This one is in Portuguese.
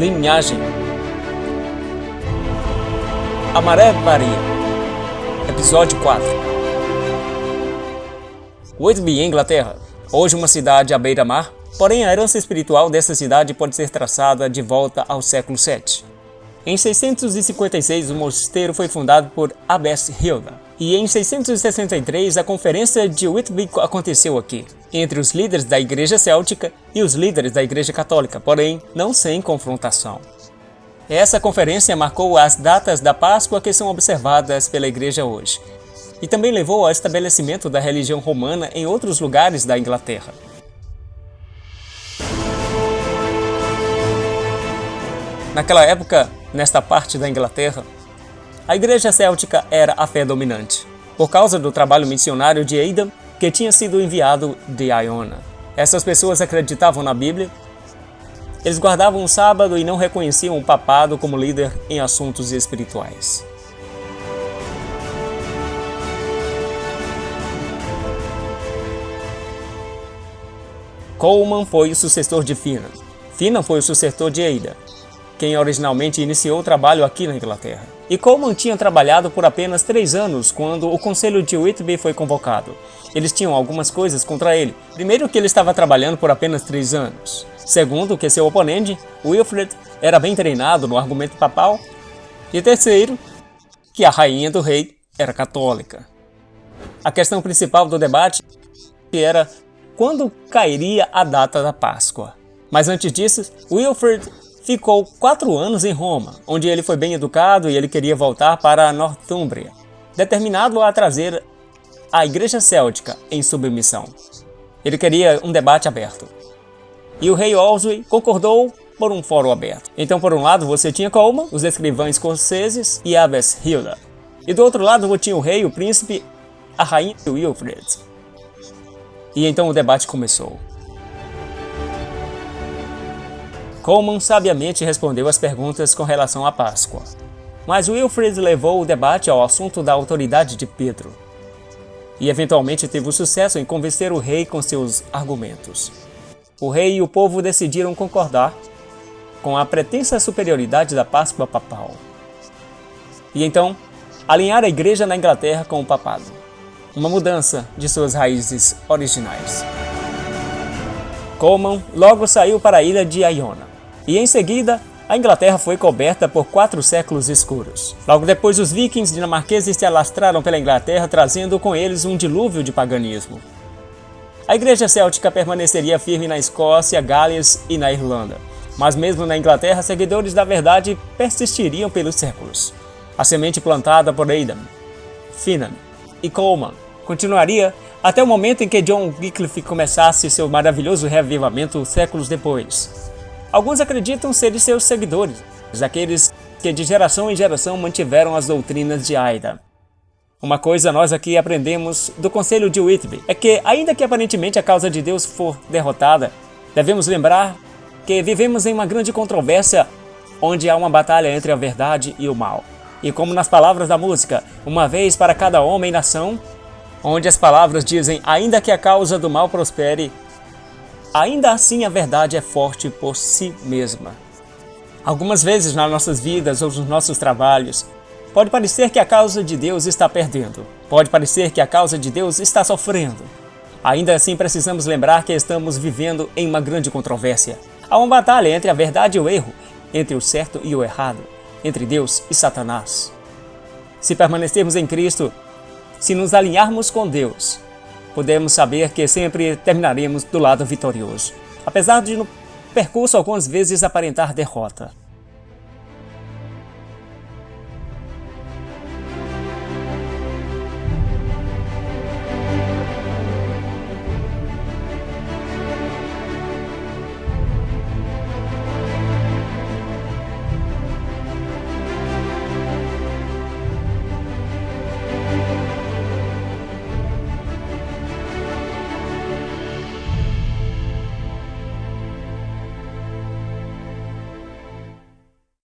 Linhagem. A Maré Varia. Episódio 4. Whitby, Inglaterra. Hoje uma cidade à beira-mar, porém a herança espiritual dessa cidade pode ser traçada de volta ao século VII. Em 656 o mosteiro foi fundado por Abbess Hilda, e em 663 a conferência de Whitby aconteceu aqui, entre os líderes da Igreja Céltica e os líderes da Igreja Católica, porém não sem confrontação. Essa conferência marcou as datas da Páscoa que são observadas pela Igreja hoje, e também levou ao estabelecimento da religião romana em outros lugares da Inglaterra. Naquela época, nesta parte da Inglaterra, a Igreja Céltica era a fé dominante, por causa do trabalho missionário de Aidan, que tinha sido enviado de Iona. Essas pessoas acreditavam na Bíblia, eles guardavam o sábado e não reconheciam o papado como líder em assuntos espirituais. Coleman foi o sucessor de Finan. Finan foi o sucessor de Aidan, quem originalmente iniciou o trabalho aqui na Inglaterra. E Coleman tinha trabalhado por apenas 3 anos quando o conselho de Whitby foi convocado. Eles tinham algumas coisas contra ele. Primeiro, que ele estava trabalhando por apenas 3 anos. Segundo, que seu oponente, Wilfrid, era bem treinado no argumento papal. E terceiro, que a rainha do rei era católica. A questão principal do debate era quando cairia a data da Páscoa. Mas antes disso, Wilfrid ficou 4 anos em Roma, onde ele foi bem educado e ele queria voltar para a Nortúmbria, determinado a trazer a Igreja Céltica em submissão. Ele queria um debate aberto. E o rei Oswy concordou por um fórum aberto. Então, por um lado, você tinha Coleman, os escrivães escoceses e Abbess Hilda. E do outro lado, você tinha o rei, o príncipe, a rainha e Wilfrid. E então o debate começou. Coleman sabiamente respondeu às perguntas com relação à Páscoa, mas Wilfrid levou o debate ao assunto da autoridade de Pedro, e eventualmente teve o sucesso em convencer o rei com seus argumentos. O rei e o povo decidiram concordar com a pretensa superioridade da Páscoa papal, e então alinhar a igreja na Inglaterra com o papado, uma mudança de suas raízes originais. Coleman logo saiu para a ilha de Iona. E em seguida, a Inglaterra foi coberta por 4 séculos escuros. Logo depois, os vikings dinamarqueses se alastraram pela Inglaterra, trazendo com eles um dilúvio de paganismo. A Igreja Céltica permaneceria firme na Escócia, Gales e na Irlanda. Mas mesmo na Inglaterra, seguidores da verdade persistiriam pelos séculos. A semente plantada por Aidan, Finan e Coleman continuaria até o momento em que John Wycliffe começasse seu maravilhoso reavivamento séculos depois. Alguns acreditam serem seus seguidores, aqueles que de geração em geração mantiveram as doutrinas de Aidan. Uma coisa nós aqui aprendemos do conselho de Whitby é que, ainda que aparentemente a causa de Deus for derrotada, devemos lembrar que vivemos em uma grande controvérsia onde há uma batalha entre a verdade e o mal. E como nas palavras da música, uma vez para cada homem e nação, onde as palavras dizem, ainda que a causa do mal prospere, ainda assim a verdade é forte por si mesma. Algumas vezes nas nossas vidas ou nos nossos trabalhos, pode parecer que a causa de Deus está perdendo. Pode parecer que a causa de Deus está sofrendo. Ainda assim precisamos lembrar que estamos vivendo em uma grande controvérsia. Há uma batalha entre a verdade e o erro, entre o certo e o errado, entre Deus e Satanás. Se permanecermos em Cristo, se nos alinharmos com Deus, podemos saber que sempre terminaremos do lado vitorioso, apesar de no percurso algumas vezes aparentar derrota.